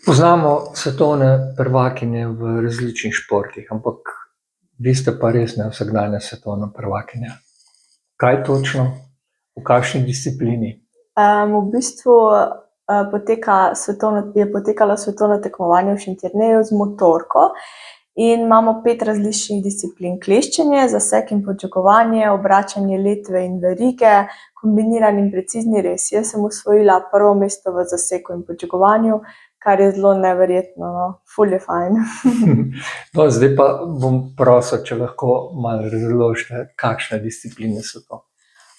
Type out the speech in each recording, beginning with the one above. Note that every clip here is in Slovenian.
Poznamo svetovne prvakinje v različnih športih, ampak vi ste pa res ne vsakdanja svetovna prvakinja. Kaj točno? V kakšni disciplini? V bistvu je potekalo svetovno tekmovanje v Šentjerneju z motorko in imamo 5 različnih disciplin: kleščenje, zaseg in podžegovanje, obračanje letve in verige, kombiniran in precizni rez. Jaz sem osvojila prvo mesto v zasegu in podžegovanju, kar je zelo neverjetno, no. Ful je fajn. No, zdaj pa bom prosil, če lahko malo razložite, kakšne discipline so to.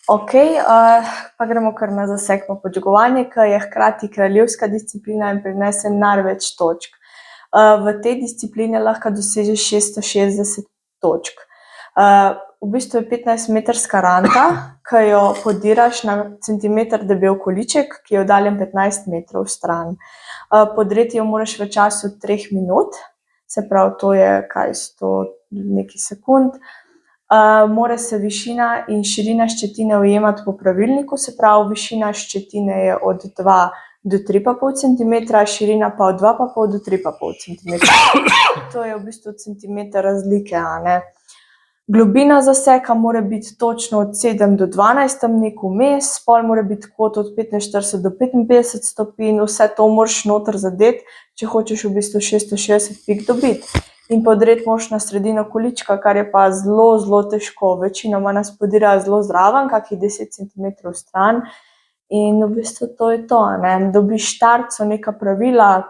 Okej, pa gremo kar na zaseg pa podžegovanje, ke je hkrati kraljevska disciplina in prinese največ točk. V tej disciplini lahko dosežeš 660 točk. V bistvu je 15-metrska ranta, ke jo podiraš na centimeter debel količek, ki je oddaljen 15 metrov stran. Podreti jo moraš v času 3 minut, se pravi, to je 100 nekaj sekund. Mora se višina in širina ščetine ujemati po pravilniku, se pravi, višina ščetine je od 2 do 3,5 centimetra, širina pa od 2,5 do 3,5 centimetra. To je v bistvu centimeter razlike, a ne. Globina zasega mora biti točno od 7 do 12, tam nekaj vmes, pol mora biti kot od 45 do 55 stopinj, vse to moraš noter zadeti, če hočeš v bistvu 660 pik dobiti. In podreti moraš na sredino količka, kar je pa zelo, zelo težko. Večinoma nas podirajo zelo zraven, kakih 10 centimetrov stran. In v bistvu to je to, a ne. Dobiš štart, so neka pravila,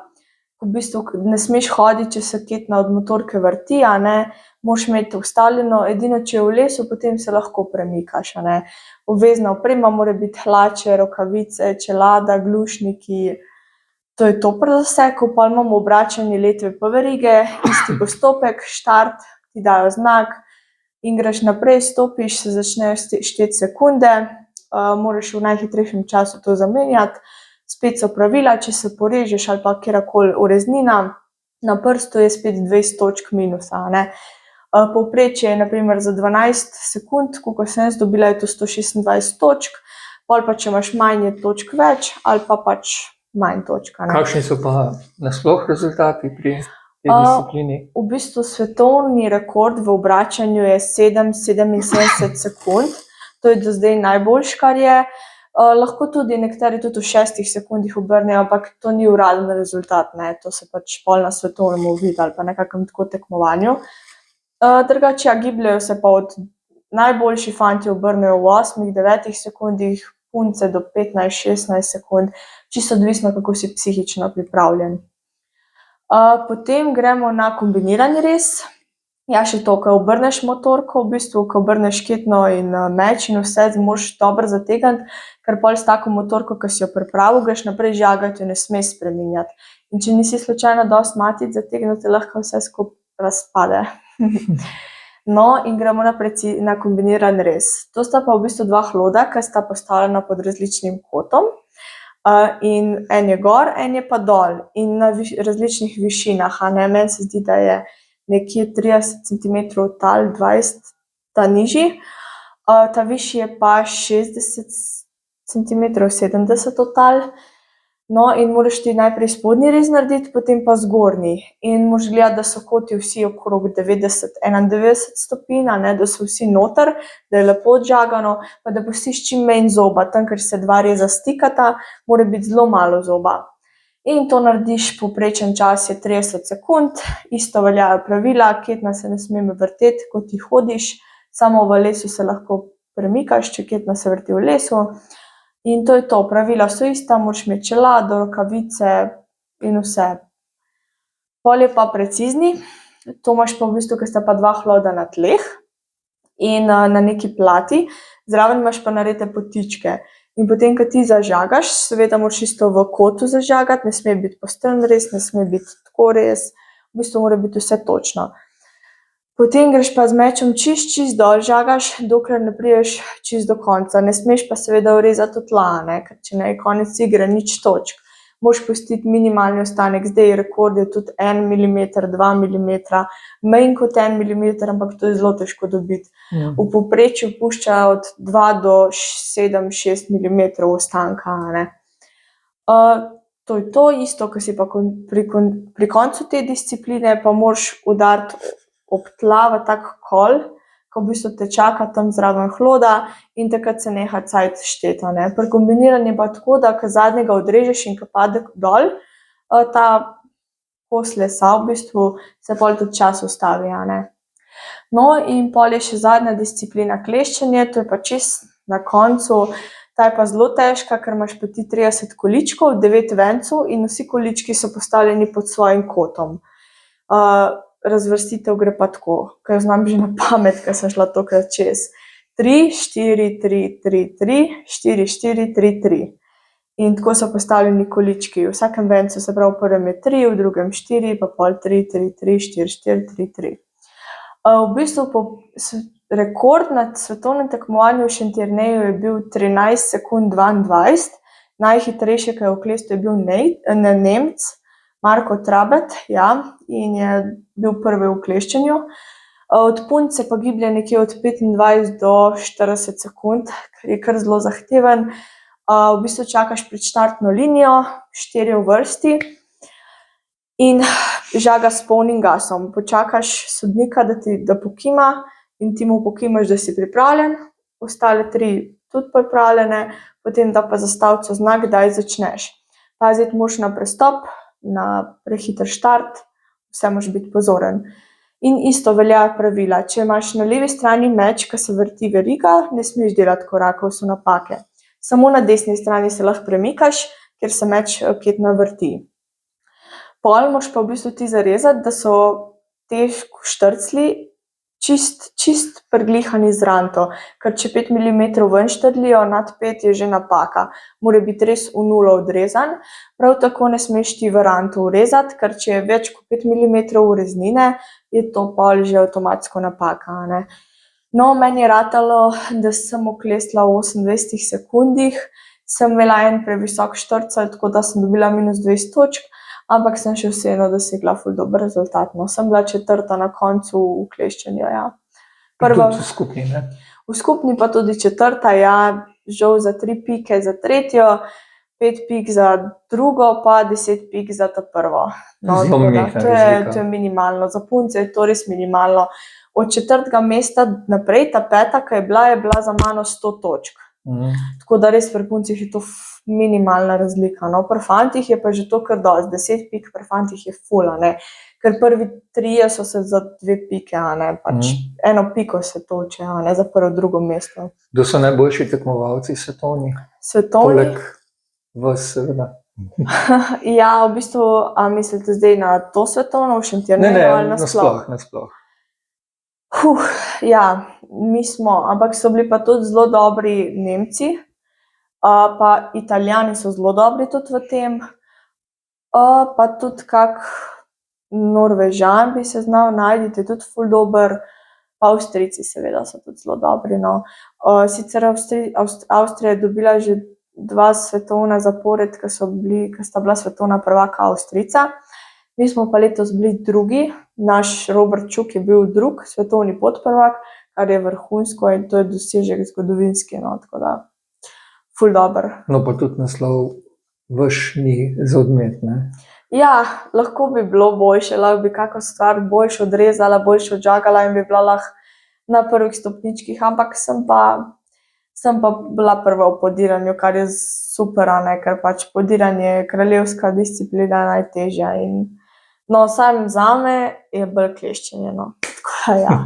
v bistvu ne smeš hoditi, če se ketna od motorke vrti, a ne. Moraš imeti ustavljeno, edino če je v lesu, potem se lahko premikaš, a ne. Obvezna oprema mora biti hlače, rokavice, čelada, glušniki. To je to pri zasegu. Pol imamo obračanje letve pa verige, isti postopek, štart, ti dajo znak in greš naprej, stopiš, se začnejo šteti sekunde, moraš v najhitrejšem času to zamenjati. Spet so pravila, če se porežeš ali pa katerakoli ureznina na prstu, je spet 20 točk minusa, a ne. Povprečje je na primer za 12 sekund, kolikor sem jaz dobila, je to 126 točk, pol pa če imaš manj, je točk več ali pa pač manj točk, a ne. Kakšni so pa nasploh rezultati pri tej disciplini? V bistvu svetovni rekord v obračanju je 7,77 sekund. To je do zdaj najboljše, kar je. Lahko tudi nekateri tudi v 6 sekundih obrnejo, ampak to ni uraden rezultat, ne, to se pač pol na svetovnem vidi ali pa na kakem tako tekmovanju. Drugače ja, gibljejo se pa od najboljši fantje obrnejo v 8, 9 sekundih, punce do 15, 16 sekund, čisto odvisno, kako si psihično pripravljen. Potem gremo na kombinirani rez. Ja, še to, ko obrneš motorko, v bistvu, ko obrneš ketno in meč in vse, moraš dobro zategniti, ker pol s tako motorko, ke si jo pripravil, greš naprej žagati, jo ne smeš spreminjati. In če nisi slučajno dosti matic zategnil, te lahko vse skupaj razpade. No, in gremo na kombiniran rez. To sta pa v bistvu 2 hlada, ke sta postavljena pod različnim kotom. In en je gor, en je pa dol in na različnih višinah, a ne. Meni se zdi, da je nekje 30 centimetrov tal, 20 ta nižji. Ta višji je pa 60 centimetrov, 70 od tal. No, in moraš ti najprej spodnji rez narediti, potem pa zgornji. In moraš gledati, da so koti vsi okrog 90, 91 stopinj, a ne, da so vsi noter, da je lepo odžagano, pa da pustiš čim manj zoba. Tam, kjer se 2 reza stikata, mora biti zelo malo zoba. In to narediš, povprečen čas je 30 sekund, isto veljajo pravila, ketna se ne sme vrteti, ko ti hodiš, samo v lesu se lahko premikaš, če ketna se vrti v lesu. In to je to, pravila so ista, moraš imeti čelado, rokavice in vse. Pol je pa precizni, to imaš pa v bistvu, ke sta pa 2 hlada na tleh in na neki plati, zraven imaš pa narejene potičke. In potem, ko ti zažagaš, seveda moraš isto v kotu zažagati, ne sme biti postrani rez, ne sme biti tako rez, v bistvu mora biti vse točno. Potem greš pa z mečem čisto dol, žagaš, dokler ne prideš čisto do konca. Ne smeš pa seveda vrezati v tla, a ne, ker če ne je konec igre, nič točk. Moraš pustiti minimalni ostanek, zdaj rekord je tudi 1 milimeter, 2 milimetra, manj kot 1 milimeter, ampak to je zelo težko dobiti. V povprečju pušča od 2 do 7, 6 milimetrov ostanka, a ne. to je to, isto, ko si pa pri koncu te discipline, pa moraš udariti ob tla v tak kol, ko v bistvu te čaka tam zraven hloda in takrat se neha cajt šteti. Pri kombiniranju pa tako, da ko zadnjega odrežeš in ko pade dol, ta kos lesa v bistvu se pol tudi čas ustavi. No, in pol je še zadnja disciplina kleščenje, to je pa čist na koncu. Ta je pa zelo težka, ker imaš pa ti 30 količkov, 9 vencev in vsi količki so postavljeni pod svojim kotom. Razvrstitev gre pa tako, ker jo znam že na pamet, ker sem šla tokrat čez. 3, 4, 3, 3, 3, 4, 4, 3, 3. In tako so postavljeni količki. V vsakem vencu, se pravi, v prvem je 3, v drugem 4, pa pol 3, 3, 3, 4, 4, 3, 3. V bistvu rekord na svetovnem tekmovanju v Šentjerneju je bil 13 sekund 22, najhitrejši, ki je oklestil, je bil Nemec, Marko Trabet, ja, in je bil prvi v kleščenju. Od punc se pa giblje nekje od 25 do 40 sekund, kar je kar zelo zahteven. V bistvu čakaš pred štartno linijo, 4 v vrsti in žaga s polnim gasom. Počakaš sodnika, da pokima, in ti mu pokimaš, da si pripravljen, ostale 3 tudi pripravljene, potem da pa zastavico znak, kdaj začneš. Paziti moraš na prestop, na prehiter štart, vse moraš biti pozoren. In isto velja pravila, če imaš na levi strani meč, ki se vrti veriga, ne smeš delati korakov, so napake. Samo na desni strani se lahko premikaš, ker se meč ketno vrti. Pol moraš pa v bistvu ti zarezati, da so te štrclji čist priglihani z ranto, ker če 5 mm ven štrlijo, nad 5 je že napaka. Mora biti res v nulo odrezan. Prav tako ne smeš ti v ranto urezati, ker če je več kot 5 mm ureznine, je to pol že avtomatsko napaka. No, meni je ratalo, da sem oklestila v 28 sekundih, sem imela en previsok štrcelj, tako da sem dobila -20 točk, ampak sem še vseeno dosegla ful dober rezultat. No, sem bila 4. na koncu v kleščenju, ja. Tudi v skupni, ne? V skupni pa tudi 4., ja, žal za 3 pike za 3., 5 pik za 2., pa 10 pik za ta prvo. No, Zelo majhna razlika. to je minimalno, za punce je to res minimalno. Od 4. mesta naprej, ta 5., ki je bila za mano 100 točk. Tako da res pri puncih je to minimalna razlika. No, pri fantih je pa že to kar dosti, 10 pik pri fantih je ful, ker prvi 3 so se za 2 pike, pač 1 piko se toče, za prvo, drugo mesto. Kdo so najboljši tekmovalci svetovni? Svetovni? Poleg vas, seveda. Ja, v bistvu, a mislite zdaj na to svetovno v Šentjerneju ali nasploh? nasploh. Ja, mi smo, ampak so bili pa tudi zelo dobri Nemci, pa Italijani so zelo dobri tudi v tem, pa tudi kak Norvežan bi se znal najti, je tudi ful dober, pa Avstrijci seveda so tudi zelo dobri, no. Sicer Avstrija je dobila že 2 svetovna zapored, ki sta bila svetovna prvaka Avstrijca. Mi smo pa letos bili drugi, naš Robert Čuk je bil drugi svetovni podprvak, kar je vrhunsko in to je dosežek zgodovinski, no, tako da ful dober. No, pa tudi naslov vaš ni za odmet, ne? Ja, lahko bi bilo boljše, lahko bi kako stvar boljše odrezala, boljše odžagala in bi bila lahko na prvih stopničkih, ampak sem pa bila prva v podiranju, kar je super, ker pač podiranje je kraljevska disciplina, najtežja in no, sam zame je bolj kleščenje, no, tako da ja.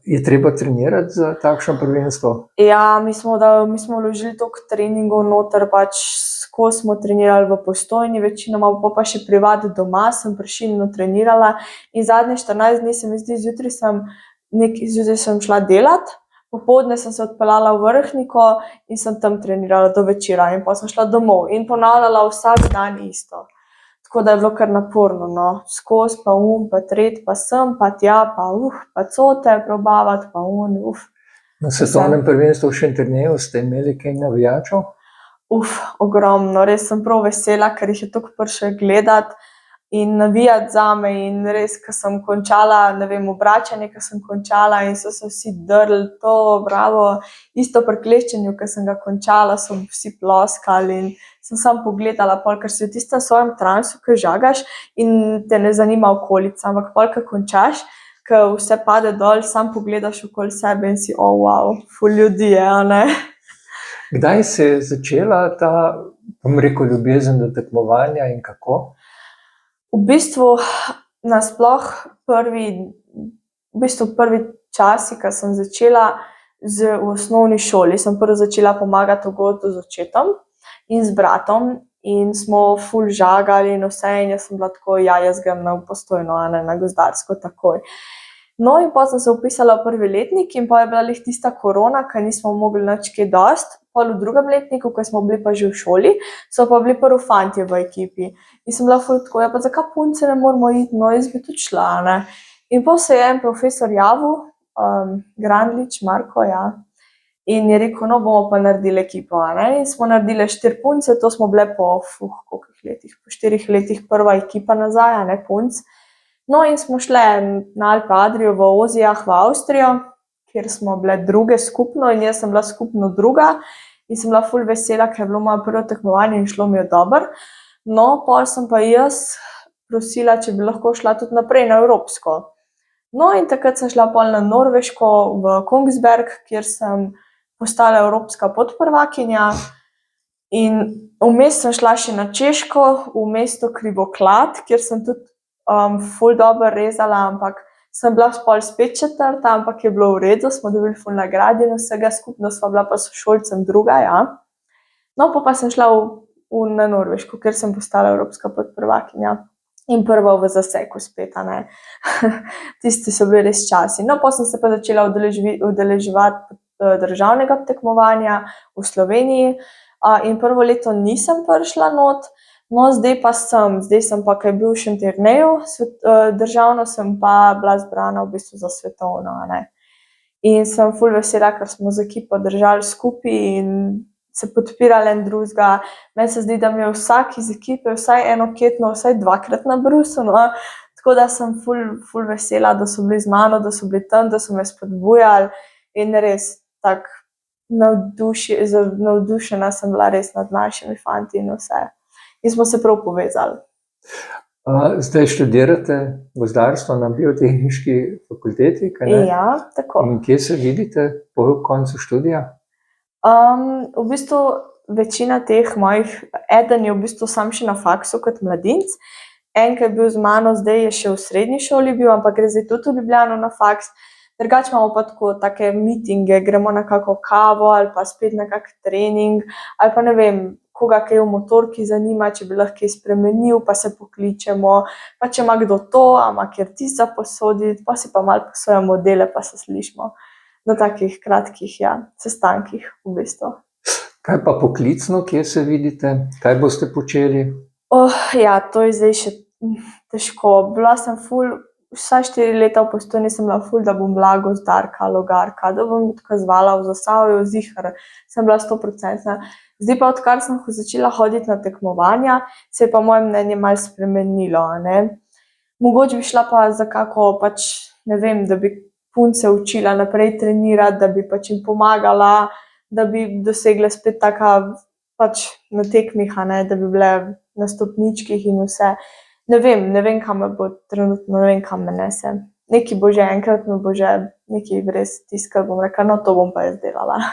Je treba trenirati za takšno prvenstvo? Ja, mi smo vložili toliko treningov noter, pač skozi smo trenirali v Postojni večinoma, pa še privat doma sem prešilno trenirala in zadnje 14 dni se mi zdi, zjutraj sem šla delat, popoldne sem se odpeljala v Vrhniko in sem tam trenirala do večera in potem sem šla domov in ponavljala vsak dan isto. Tako da je bilo kar naporno, no, skozi pa pa tret, pa sem, pa tja, pa cote probavati, pa Na svetovnem prvenstvu v Šentjerneju ste imeli kaj navijačev? Ogromno, res sem prav vesela, ker jih je toliko prišlo gledat. in navijati zame in res, ko sem končala, ne vem, obračanje, ko sem končala in so se vsi drli, to, bravo, isto pri kleščenju, ko sem ga končala, so vsi ploskali in sem samo pogledala, ker si v tistem svojem transu, ko žagaš in te ne zanima okolica, ampak pol, ko končaš, ko vse pade dol, sam pogledaš okoli sebe in si, wow, ful ljudi je, a ne. Kdaj se je začela ta, bom rekel, ljubezen do tekmovanja in kako? V bistvu nasploh prvi časi, ko sem začela v osnovni šoli, sem prvo začela pomagati v gozdu z očetom in z bratom in smo ful žagali in vse in jaz sem bila tako, jaz grem na Postojno, a ne na gozdarsko takoj. No in potem sem se vpisala v prvi letnik in pa je bila glih tista korona, ko nismo mogli nič kaj dosti. Pol v drugem letniku, ko smo bili pa že v šoli, so pa bili prvi fantje v ekipi. In sem bila ful tako, pa zakaj punce ne moramo iti, no jaz bi tudi šla, ne. In potem se je en profesor javil, Grandlič, Marko, ja, in je rekel, no bomo pa naredili ekipo, a ne. In smo naredili 4 punce, to smo bile po, koliko letih, po 4 letih prva ekipa nazaj, a ne, punc. No in smo šle na Alpe Adrio v Ozijah v Avstrijo, kjer smo bile druge skupno in jaz sem bila skupno druga in sem bila ful vesela, ker je bilo moje prvo tekmovanje in šlo mi je dobro. No, pol sem pa jaz prosila, če bi lahko šla tudi naprej na evropsko. No in takrat sem šla pol na Norveško v Kongsberg, kjer sem postala evropska podprvakinja in vmes sem šla še na Češko, v mesto Krivoklad, kjer sem tudi ful dobro rezala, ampak sem bila pol spet četrta, ampak je bilo v redu, smo dobili ful nagrade in vsega, skupno sva bila pa s sošolcem druga, ja. No, pa sem šla na Norveško, kjer sem postala evropska podprvakinja in prva v zaseku spet, a ne. Tisti so bili res časi. No, potem sem se pa začela udeleževati državnega tekmovanja v Sloveniji in prvo leto nisem prišla not. No, zdaj sem pa, ko je bil v Šentjerneju, državno sem pa bila zbrana v bistvu za svetovno, a ne. In sem ful vesela, ker smo z ekipo držali skupaj in se podpirali en drugega. Meni se zdi, da mi je vsak iz ekipe vsaj eno ketno, vsaj 2-krat nabrusil, no. Tako da sem ful vesela, da so bili z mano, da so bili tam, da so me spodbujali in res tako navdušena sem bila res nad našimi fanti in vse. In smo se prav povezali. Zdaj študirate gozdarstvo na Biotehniški fakulteti, kaj ne? Ja, tako. In kje se vidite po koncu študija? V bistvu večina teh mojih, eden je v bistvu sam še na faksu kot mladinec, en, ki je bil z mano, zdaj je še v srednji šoli bil, ampak gre zdaj tudi v Ljubljano na faks. Drugače imamo pa tako take mitinge, gremo na kako kavo ali pa spet na kak trening ali pa ne vem, koga kaj v motorki zanima, če bi lahko kaj spremenil, pa se pokličemo, pa če ima kdo to, ima kjer tisto za posoditi, pa si pa malo posojamo dele, pa se slišimo na takih kratkih, ja, sestankih v bistvu. Kaj pa poklicno, kje se vidite? Kaj boste počeli? Ja, to je zdaj še težko. Bila sem ful, vsaj 4 leta v Postojni sem bila ful, da bom bila gozdarka, logarka, da bom odkazovala v Zasavju, ziher, sem bila 100%. Zdaj pa, odkar sem začela hoditi na tekmovanja, se je pa moje mnenje malo spremenilo, a ne. Mogoče bi šla pa za kako, pač, ne vem, da bi punce učila naprej trenirati, da bi pač jim pomagala, da bi dosegle spet taka, pač na tekmih, a ne, da bi bile na stopničkih in vse. Ne vem, kam me bo trenutno, ne vem, kam me nese. Nekaj bo že, enkrat me bo že nekaj res tiskal, bom rekla, no, to bom pa jaz delala.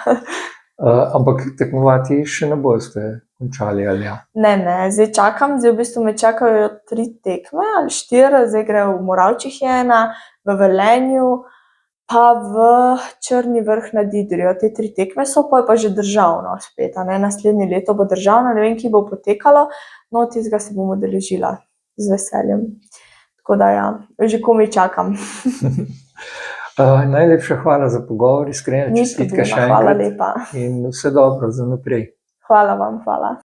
Ampak tekmovati še ne boste končali, ali ja? Ne, zdaj čakam, zdaj v bistvu me čakajo 3 tekme ali 4, zdaj gre v Moravčih je ena, v Velenju, pa v Črni Vrh nad Idrijo. Te 3 tekme so, pa je pa že državno spet, a ne, naslednje leto bo državno, ne vem, kje bo potekalo, no, tistega se bom udeležila z veseljem. Tako da ja, že komaj čakam. Najlepša hvala za pogovor, iskrene čestitke še enkrat. Hvala lepa. In vse dobro za naprej. Hvala vam, hvala.